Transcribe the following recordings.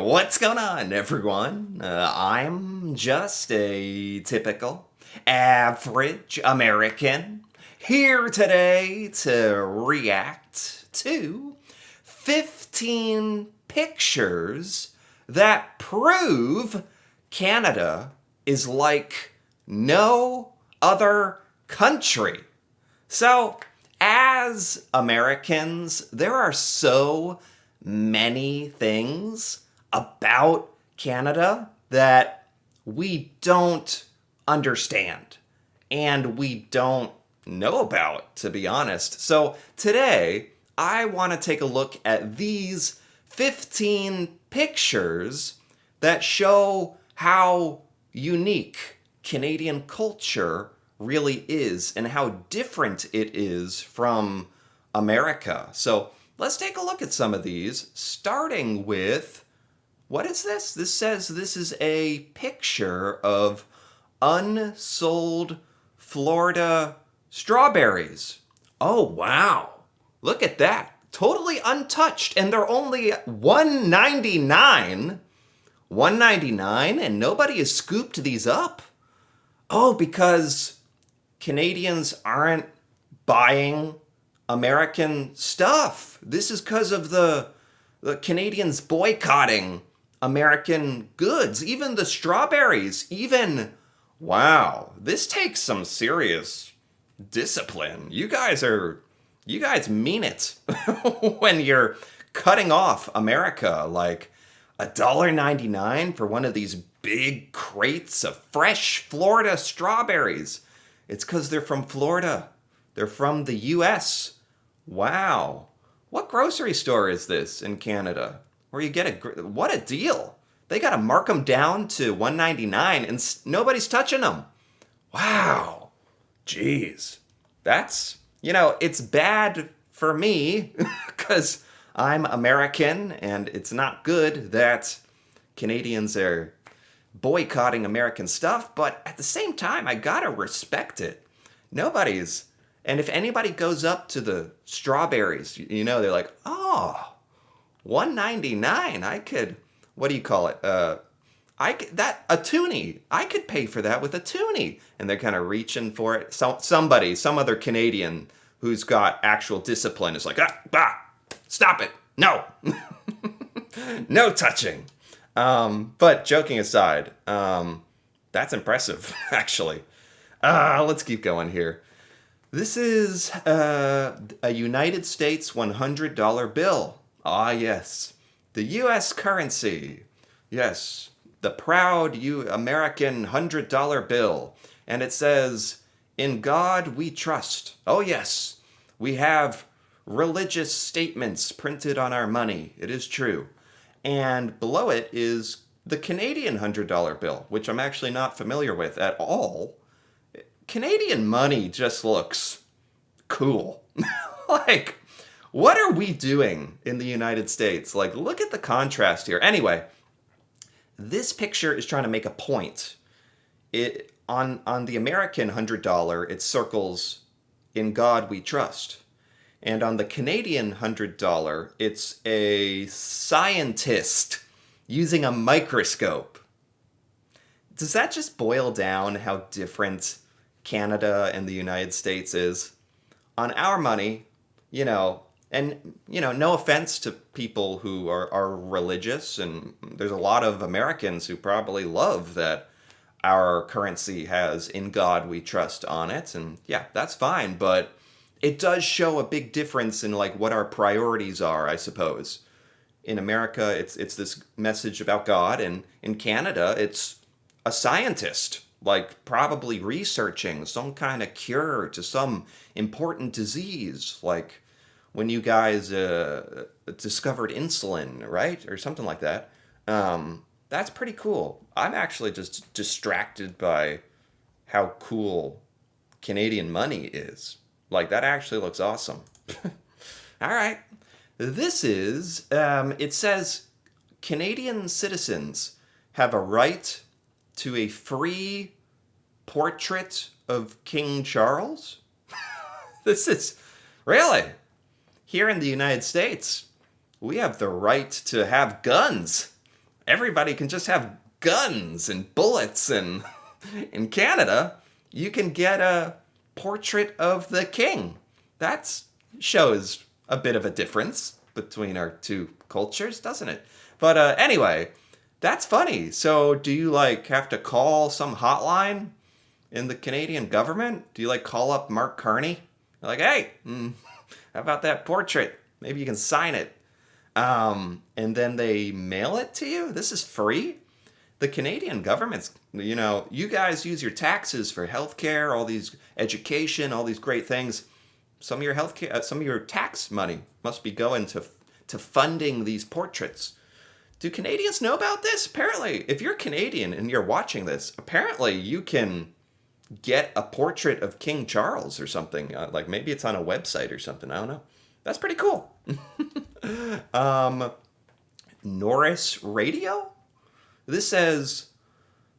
What's going on, everyone? I'm just a typical, average American here today to react to 15 pictures that prove Canada is like no other country. So, as Americans, there are so many things about Canada that we don't understand and we don't know about, to be honest. So today, I want to take a look at these 15 pictures that show how unique Canadian culture really is and how different it is from America. So let's take a look at some of these, starting with, what is this? This says this is a picture of unsold Florida strawberries. Oh, wow. Look at that. Totally untouched, and they're only $1.99. $1.99, and nobody has scooped these up. Oh, because Canadians aren't buying American stuff. This is because of the Canadians boycotting American goods, even the strawberries, even, wow, this takes some serious discipline. You guys mean it when you're cutting off America like $1.99 for one of these big crates of fresh Florida strawberries. It's because they're from Florida. They're from the US. Wow. What grocery store is this in Canada? Where you get what a deal. They got to mark them down to $1.99 and nobody's touching them. Wow. Jeez. That's, it's bad for me because I'm American and it's not good that Canadians are boycotting American stuff, but at the same time, I gotta respect it. And if anybody goes up to the strawberries, they're like, oh, $1.99. I could, what do you call it? A toonie. I could pay for that with a toonie. And they're kind of reaching for it. So some other Canadian who's got actual discipline is like, stop it. No. No touching. But joking aside, that's impressive, actually. Let's keep going here. This is a United States $100 bill. Ah, yes. The U.S. currency. Yes. The proud American $100 bill. And it says, "In God we trust." Oh, yes. We have religious statements printed on our money. It is true. And below it is the Canadian $100 bill, which I'm actually not familiar with at all. Canadian money just looks cool. Like, what are we doing in the United States? Like, look at the contrast here. Anyway, this picture is trying to make a point. On the American $100, it circles "In God We Trust." And on the Canadian $100, it's a scientist using a microscope. Does that just boil down how different Canada and the United States is? On our money, no offense to people who are religious, and there's a lot of Americans who probably love that our currency has "In God We Trust" on it, and yeah, that's fine, but it does show a big difference in like what our priorities are, I suppose. In America, it's this message about God, and in Canada, it's a scientist, like probably researching some kind of cure to some important disease, like when you guys discovered insulin, right? Or something like that. That's pretty cool. I'm actually just distracted by how cool Canadian money is. Like, that actually looks awesome. All right. This is, it says, Canadian citizens have a right to a free portrait of King Charles? This is, really? Here in the United States, we have the right to have guns. everybody can just have guns and bullets, and in Canada, you can get a portrait of the king. That shows a bit of a difference between our two cultures, doesn't it? But anyway, that's funny. So, do you like have to call some hotline in the Canadian government? Do you like call up Mark Carney? You're like, hey, how about that portrait? Maybe you can sign it. And then they mail it to you. This is free. The Canadian government's, you guys use your taxes for healthcare, all these education, all these great things. Some of your healthcare, some of your tax money must be going to funding these portraits. Do Canadians know about this? Apparently, if you're Canadian and you're watching this, apparently you can get a portrait of King Charles or something. Like maybe it's on a website or something. I don't know. That's pretty cool. Norris Radio? This says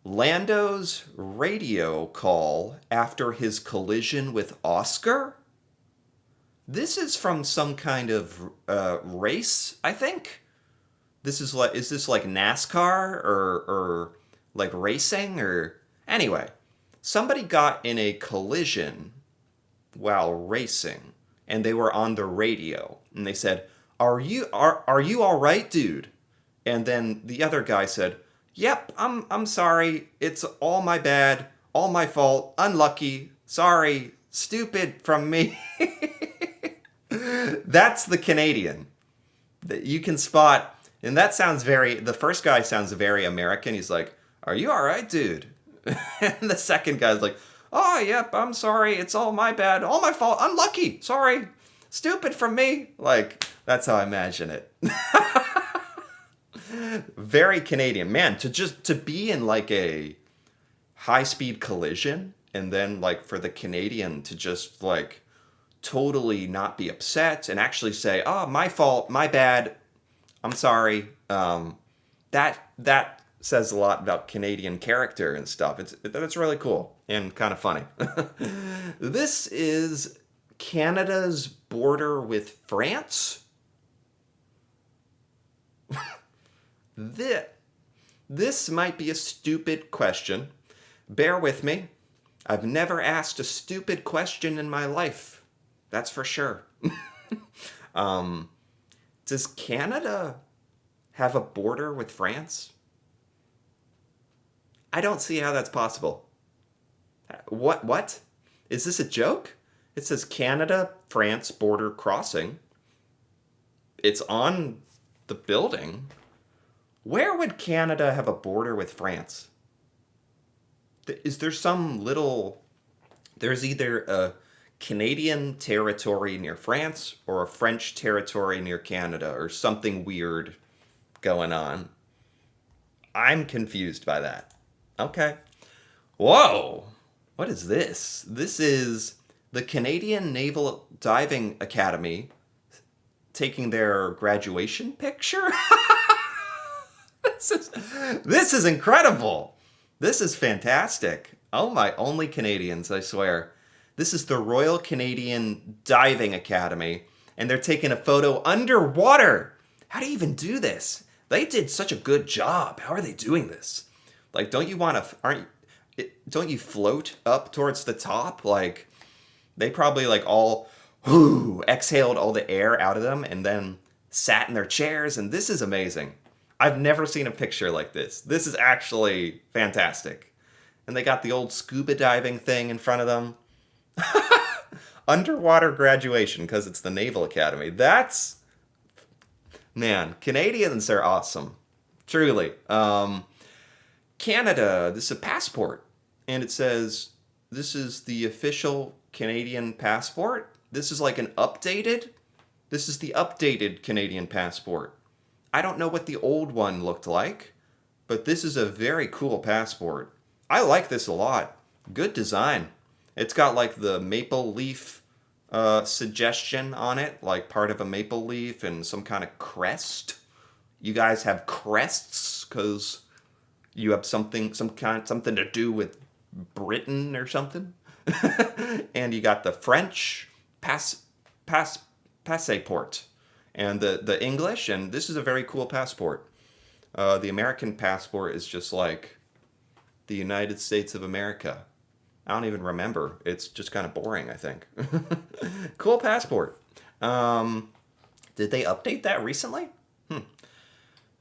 Lando's radio call after his collision with Oscar. This is from some kind of race, I think. Is this like NASCAR or like racing or anyway? Somebody got in a collision while racing, and they were on the radio, and they said, "Are you all right, dude?" And then the other guy said, "Yep, I'm sorry. It's all my bad, all my fault. Unlucky. Sorry. Stupid from me." That's the Canadian that you can spot. And that sounds the first guy sounds very American. He's like, "Are you all right, dude?" And the second guy's like, "Oh, yep, I'm sorry. It's all my bad. All my fault. Unlucky. Sorry. Stupid from me." Like, that's how I imagine it. Very Canadian. Man, to be in like a high-speed collision and then like for the Canadian to just like totally not be upset and actually say, "Oh, my fault, my bad. I'm sorry." That says a lot about Canadian character and stuff. It's really cool and kind of funny. This is Canada's border with France. This might be a stupid question. Bear with me. I've never asked a stupid question in my life. That's for sure. Does Canada have a border with France? I don't see how that's possible. What? Is this a joke? It says Canada-France border crossing. It's on the building. Where would Canada have a border with France? Is there there's either a Canadian territory near France or a French territory near Canada or something weird going on. I'm confused by that. Okay. Whoa. What is this? This is the Canadian Naval Diving Academy taking their graduation picture. This is incredible. This is fantastic. Oh my, only Canadians, I swear. This is the Royal Canadian Diving Academy, and they're taking a photo underwater. How do you even do this? They did such a good job. How are they doing this? Like, don't you float up towards the top? Like, they probably like all exhaled all the air out of them and then sat in their chairs, and this is amazing. I've never seen a picture like this. This is actually fantastic. And they got the old scuba diving thing in front of them. Underwater graduation because it's the Naval Academy. Man, Canadians are awesome. Truly. Canada, this is a passport. And it says, this is the official Canadian passport. This is like this is the updated Canadian passport. I don't know what the old one looked like, but this is a very cool passport. I like this a lot. Good design. It's got like the maple leaf suggestion on it, like part of a maple leaf and some kind of crest. You guys have crests because you have something to do with Britain or something. And you got the French passport and the English, and this is a very cool passport. The American passport is just like the United States of America. I don't even remember. It's just kind of boring, I think. Cool passport. Um, did they update that recently?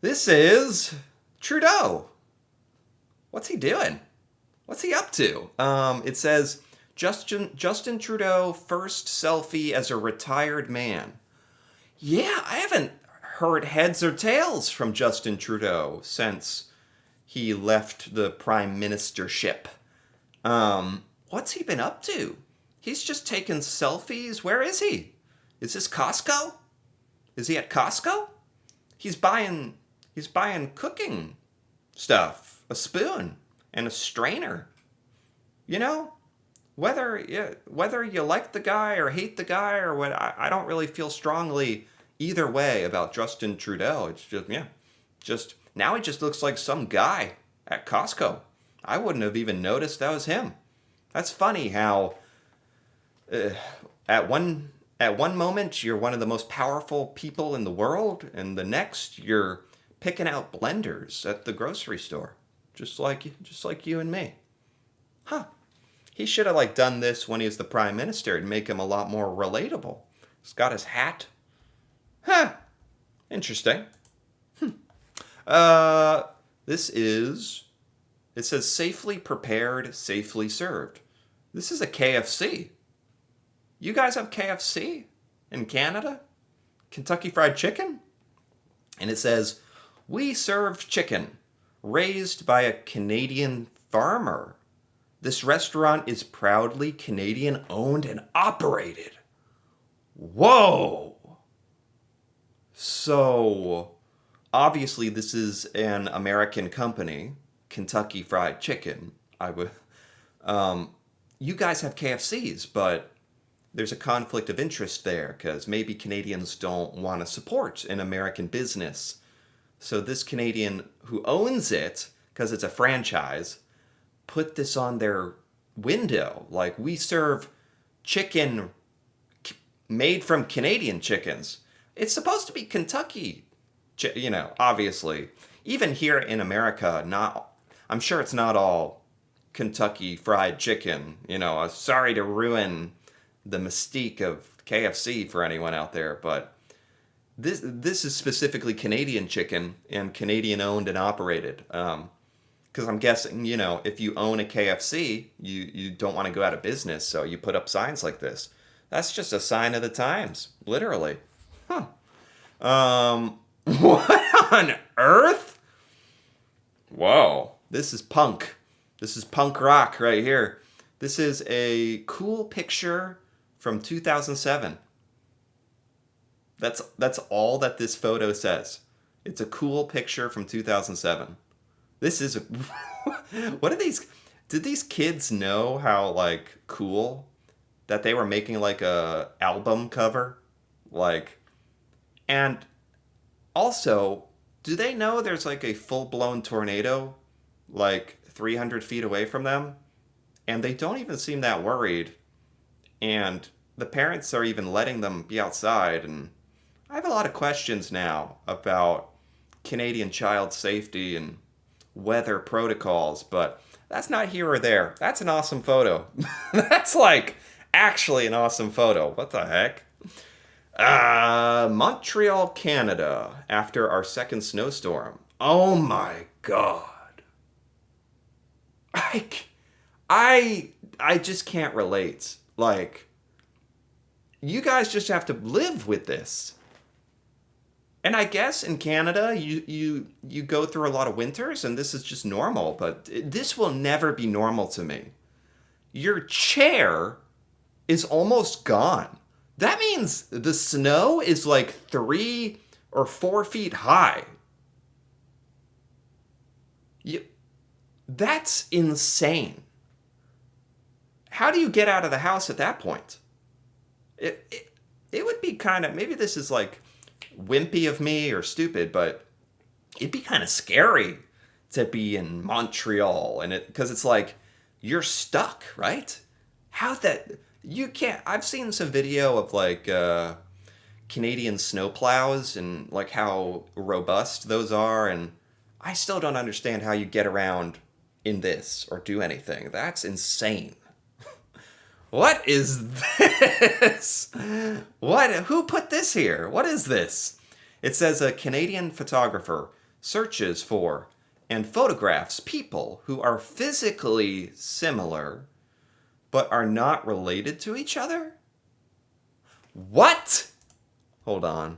This is Trudeau. What's he doing? What's he up to? It says Justin Trudeau first selfie as a retired man. Yeah, I haven't heard heads or tails from Justin Trudeau since he left the prime ministership. What's he been up to? He's just taking selfies. Where is he? Is this Costco? Is he at Costco? He's buying cooking stuff, a spoon and a strainer. You know, whether you like the guy or hate the guy or what, I don't really feel strongly either way about Justin Trudeau. It's just, yeah, just now he just looks like some guy at Costco. I wouldn't have even noticed that was him. That's funny how at one moment you're one of the most powerful people in the world, and the next you're picking out blenders at the grocery store, just like you and me. Huh. He should have done this when he was the prime minister to make him a lot more relatable. He's got his hat. Huh. Interesting. This is, it says safely prepared, safely served. This is a KFC. You guys have KFC in Canada? Kentucky Fried Chicken? And it says, we serve chicken raised by a Canadian farmer. This restaurant is proudly Canadian owned and operated. Whoa! So, obviously this is an American company, Kentucky Fried Chicken. You guys have KFCs, but there's a conflict of interest there because maybe Canadians don't want to support an American business. So this Canadian who owns it, because it's a franchise, put this on their window. Like, we serve chicken made from Canadian chickens. It's supposed to be Kentucky, obviously. Even here in America, I'm sure it's not all Kentucky Fried Chicken. Sorry to ruin the mystique of KFC for anyone out there, but this is specifically Canadian chicken and Canadian owned and operated. Because I'm guessing, if you own a KFC, you don't want to go out of business, so you put up signs like this. That's just a sign of the times, literally. Huh. What on earth? Whoa, this is punk. This is punk rock right here. This is a cool picture from 2007. That's all that this photo says. It's a cool picture from 2007. This is what are these? Did these kids know how cool that they were making a album cover? And also, do they know there's a full-blown tornado 300 feet away from them? And they don't even seem that worried. And the parents are even letting them be outside. And I have a lot of questions now about Canadian child safety and weather protocols, but that's not here or there. That's an awesome photo. That's actually an awesome photo. What the heck? Montreal, Canada, after our second snowstorm. Oh my God. I just can't relate. You guys just have to live with this. And I guess in Canada, you go through a lot of winters, and this is just normal, but this will never be normal to me. Your chair is almost gone. That means the snow is 3 or 4 feet high. That's insane. How do you get out of the house at that point? It would be kind of, maybe this is wimpy of me or stupid, but it'd be kind of scary to be in Montreal, and because it's you're stuck, right? You can't. I've seen some video of Canadian snowplows and how robust those are, and I still don't understand how you get around in this or do anything. That's insane. What is this? What? Who put this here? What is this? It says a Canadian photographer searches for and photographs people who are physically similar but are not related to each other? What? Hold on.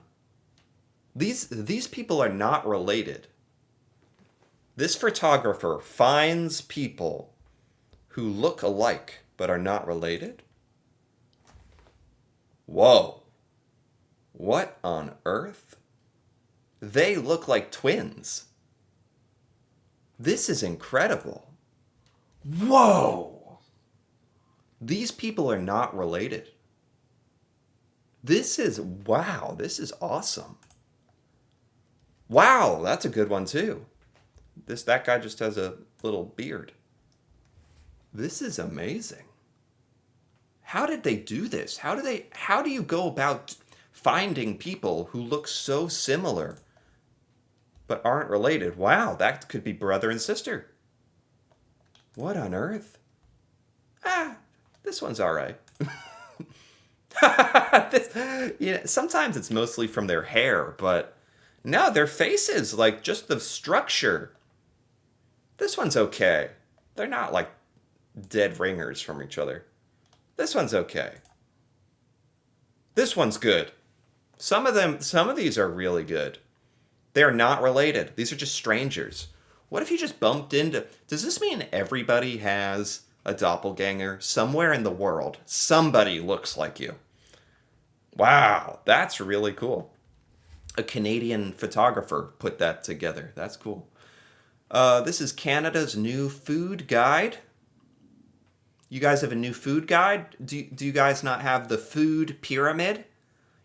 These people are not related. This photographer finds people who look alike but are not related? Whoa. What on earth? They look like twins. This is incredible. Whoa. These people are not related. This is, wow, this is awesome. Wow, that's a good one too. That guy just has a little beard. This is amazing. How did they do this? How do you go about finding people who look so similar but aren't related? Wow, that could be brother and sister. What on earth? This one's all right. Sometimes it's mostly from their hair, but no, their faces, like just the structure. This one's okay. They're not like dead ringers from each other. This one's okay. This one's good. Some of these are really good. They're not related. These are just strangers. What if you just bumped into... Does this mean everybody has a doppelganger somewhere in the world? Somebody looks like you. Wow, that's really cool. A Canadian photographer put that together. That's cool. This is Canada's new food guide. You guys have a new food guide? Do you guys not have the food pyramid?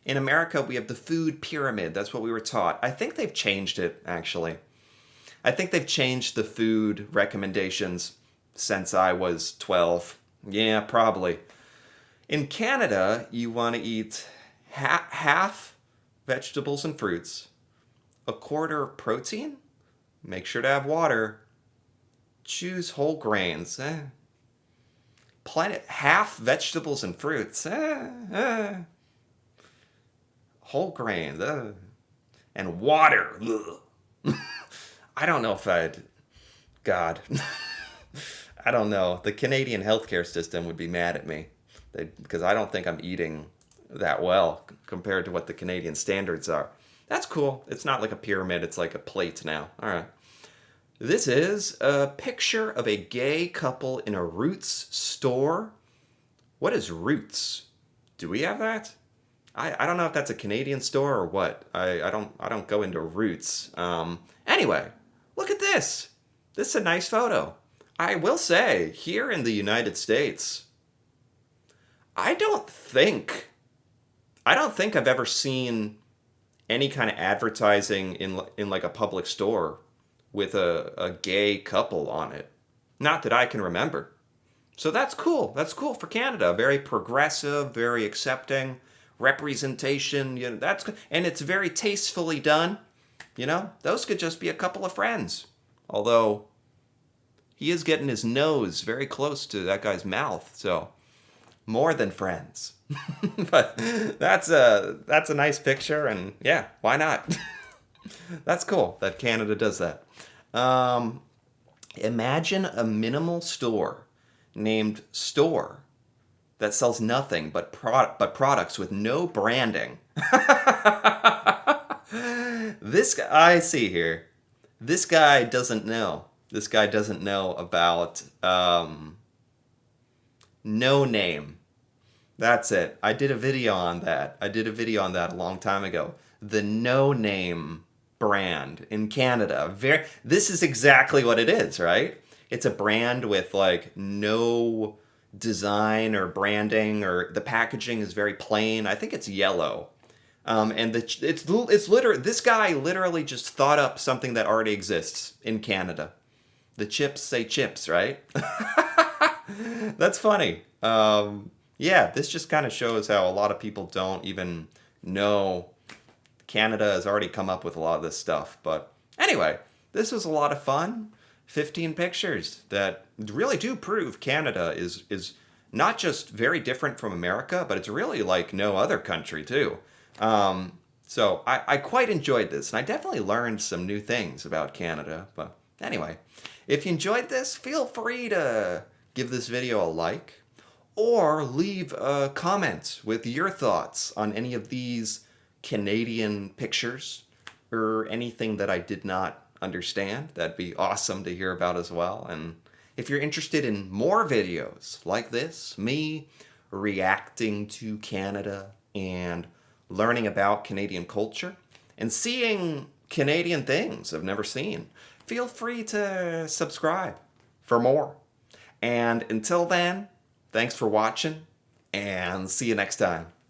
In America, we have the food pyramid. That's what we were taught. I think they've changed it, actually. I think they've changed the food recommendations since I was 12. Yeah, probably. In Canada, you want to eat half vegetables and fruits, a quarter protein, make sure to have water, choose whole grains, half vegetables and fruits, whole grains, and water. I don't know if God, I don't know. The Canadian healthcare system would be mad at me because I don't think I'm eating that well compared to what the Canadian standards are. That's cool. It's not like a pyramid. It's like a plate now. All right. This is a picture of a gay couple in a Roots store. What is Roots? Do we have that? I don't know if that's a Canadian store or what. I don't go into Roots. Anyway, look at this. This is a nice photo. I will say, here in the United States, I don't think I've ever seen any kind of advertising in like a public store with a gay couple on it. Not that I can remember. So that's cool. That's cool for Canada. Very progressive, very accepting, representation. You know, that's good. And it's very tastefully done. You know, those could just be a couple of friends. Although he is getting his nose very close to that guy's mouth, so more than friends. But that's a nice picture, and yeah, why not? That's cool that Canada does that. Imagine a minimal store named Store that sells nothing but products with no branding. This guy, I see here. This guy doesn't know. This guy doesn't know about No Name. That's it. I did a video on that. A long time ago. The No Name brand in Canada. This is exactly what it is, right? It's a brand with like no design or branding, or the packaging is very plain. I think it's yellow. And it's literally, this guy literally just thought up something that already exists in Canada. The chips say chips, right? That's funny. Yeah, this just kind of shows how a lot of people don't even know Canada has already come up with a lot of this stuff. But anyway, this was a lot of fun. 15 pictures that really do prove Canada is not just very different from America, but it's really like no other country too. So I quite enjoyed this, and I definitely learned some new things about Canada. But anyway, if you enjoyed this, feel free to give this video a like or leave a comment with your thoughts on any of these Canadian pictures or anything that I did not understand. That'd be awesome to hear about as well. And if you're interested in more videos like this, me reacting to Canada and learning about Canadian culture and seeing Canadian things I've never seen, feel free to subscribe for more. And until then, thanks for watching and see you next time.